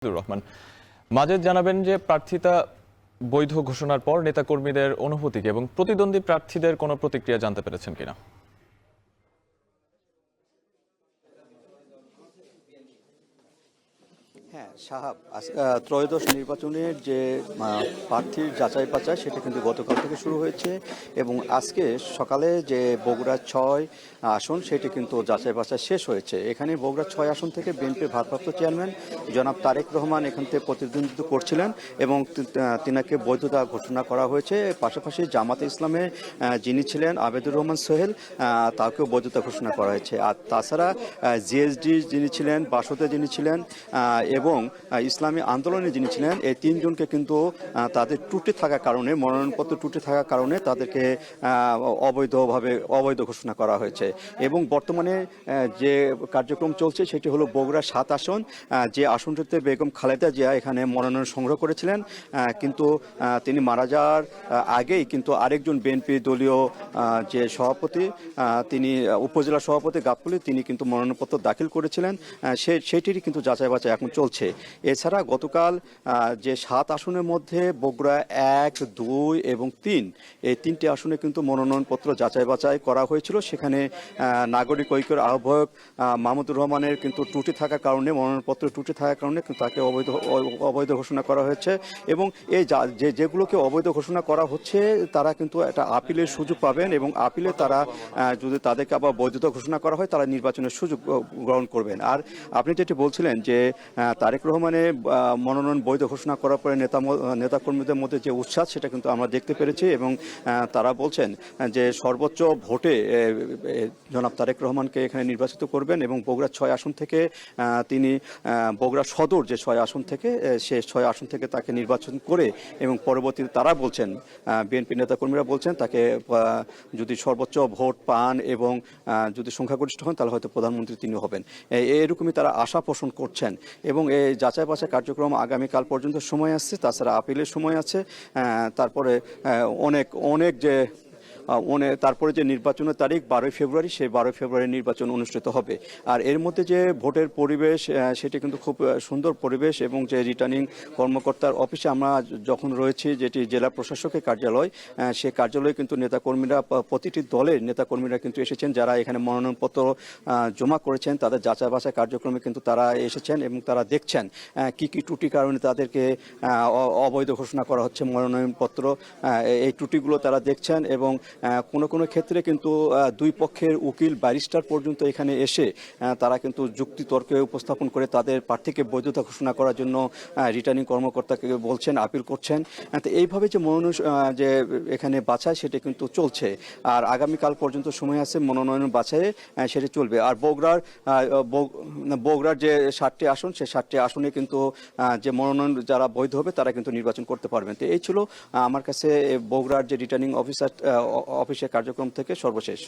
রহমান মাজেদ জানাবেন যে প্রার্থিতা বৈধ ঘোষণার পর নেতাকর্মীদের অনুভূতি এবং প্রতিদ্বন্দ্বী প্রার্থীদের কোনো প্রতিক্রিয়া জানতে পেরেছেন কিনা। হ্যাঁ সাহাব, ত্রয়োদশ নির্বাচনের যে প্রার্থীর যাচাই বাছাই সেটা কিন্তু গতকাল থেকে শুরু হয়েছে এবং আজকে সকালে যে বগুড়া ৬ আসন সেটি কিন্তু যাচাই বাছাই শেষ হয়েছে। এখানে বগুড়া ৬ আসন থেকে বিএনপির ভারপ্রাপ্ত চেয়ারম্যান জনাব তারেক রহমান এখান থেকে প্রতিদ্বন্দ্বিতা করছিলেন এবং তিনাকে বৈধতা ঘোষণা করা হয়েছে। পাশাপাশি জামাতে ইসলামে যিনি ছিলেন আবেদুর রহমান সোহেল, তাকেও বৈধতা ঘোষণা করা হয়েছে। আর তাছাড়া জিএসডি যিনি ছিলেন, বাসদে যিনি ছিলেন এবং ইসলামী আন্দোলনে যিনি ছিলেন, এই তিনজনকে কিন্তু তাদের ত্রুটি থাকার কারণে, মনোনয়নপত্র ত্রুটি থাকার কারণে তাদেরকে অবৈধ ঘোষণা করা হয়েছে। এবং বর্তমানে যে কার্যক্রম চলছে সেটি হলো বগুড়া ৭ আসন, যে আসনটিতে বেগম খালেদা জিয়া এখানে মনোনয়ন সংগ্রহ করেছিলেন, কিন্তু তিনি মারা যাওয়ার আগেই কিন্তু আরেকজন বিএনপি দলীয় যে সভাপতি, তিনি উপজেলা সভাপতি গাবতলী, তিনি কিন্তু মনোনয়নপত্র দাখিল করেছিলেন। সেটিরই কিন্তু যাচাই বাছাই এখন চলছে। এছাড়া গতকাল যে ৭ আসনের মধ্যে বগুড়া ১, ২ এবং ৩, এই ৩টি আসনে কিন্তু মনোনয়নপত্র যাচাই বাছাই করা হয়েছিল। সেখানে নাগরিক ঐক্যের আহ্বায়ক মাহমুদুর রহমানের কিন্তু ত্রুটি থাকার কারণে, মনোনয়নপত্র ত্রুটি থাকার কারণে কিন্তু তাকে অবৈধ ঘোষণা করা হয়েছে। এবং এই যেগুলোকে অবৈধ ঘোষণা করা হচ্ছে তারা কিন্তু একটা আপিলের সুযোগ পাবেন এবং আপিলে তারা যদি তাদেরকে আবার বৈধতা ঘোষণা করা হয় তারা নির্বাচনের সুযোগ গ্রহণ করবেন। আর আপনি যেটি বলছিলেন যে তারেক রহমানের মনোনয়ন বৈধ ঘোষণা করার পরে নেতাকর্মীদের মধ্যে যে উচ্ছ্বাস সেটা কিন্তু আমরা দেখতে পেরেছি এবং তারা বলছেন যে সর্বোচ্চ ভোটে জনাব তারেক রহমানকে এখানে নির্বাচিত করবেন এবং বগুড়া ৬ আসন থেকে তিনি বগুড়া সদর যে ৬ আসন থেকে, সে ৬ আসন থেকে তাকে নির্বাচন করে এবং পরবর্তীতে তারা বলছেন, বিএনপি নেতাকর্মীরা বলছেন, তাকে যদি সর্বোচ্চ ভোট পান এবং যদি সংখ্যাগরিষ্ঠ হন তাহলে হয়তো প্রধানমন্ত্রী তিনি হবেন। এরকমই তারা আশা পোষণ করছেন এবং এই যাচাই বাছাই কার্যক্রম আগামীকাল পর্যন্ত সময় আছে। তাছাড়া আপিলের সময় আছে। তারপরে অনেক যে তারপরে যে নির্বাচনের তারিখ ১২ ফেব্রুয়ারি, সেই ১২ ফেব্রুয়ারি নির্বাচন অনুষ্ঠিত হবে। আর এর মধ্যে যে ভোটের পরিবেশ সেটি কিন্তু খুব সুন্দর পরিবেশ এবং যে রিটার্নিং কর্মকর্তার অফিসে আমরা যখন রয়েছি, যেটি জেলা প্রশাসকের কার্যালয়, সেই কার্যালয়ে কিন্তু নেতাকর্মীরা, প্রতিটি দলের নেতাকর্মীরা কিন্তু এসেছেন, যারা এখানে মনোনয়নপত্র জমা করেছেন তাদের যাচাই বাছাই কার্যক্রমে কিন্তু তারা এসেছেন এবং তারা দেখছেন কি কি ত্রুটির কারণে তাদেরকে অবৈধ ঘোষণা করা হচ্ছে মনোনয়নপত্র। এই ত্রুটিগুলো তারা দেখছেন এবং কোনো ক্ষেত্রে কিন্তু দুই পক্ষের উকিল, ব্যারিস্টার পর্যন্ত এখানে এসে তারা কিন্তু যুক্তি তর্কে উপস্থাপন করে তাদের প্রার্থীকে বৈধতা ঘোষণা করার জন্য রিটার্নিং কর্মকর্তাকে বলছেন, আপিল করছেন। তো এইভাবে যে মনোনয়ন যে এখানে বাছাই সেটা কিন্তু চলছে। আর আগামীকাল পর্যন্ত সময় আছে মনোনয়ন বাছাইয়ে, সেটা চলবে। আর বগুড়ার যে ৭টি আসন, সেই ৭টি আসনে কিন্তু যে মনোনয়ন যারা বৈধ হবে তারা কিন্তু নির্বাচন করতে পারবেন। তো এই ছিল আমার কাছে বগুড়ার যে রিটার্নিং অফিসের কার্যক্রম থেকে সর্বশেষ।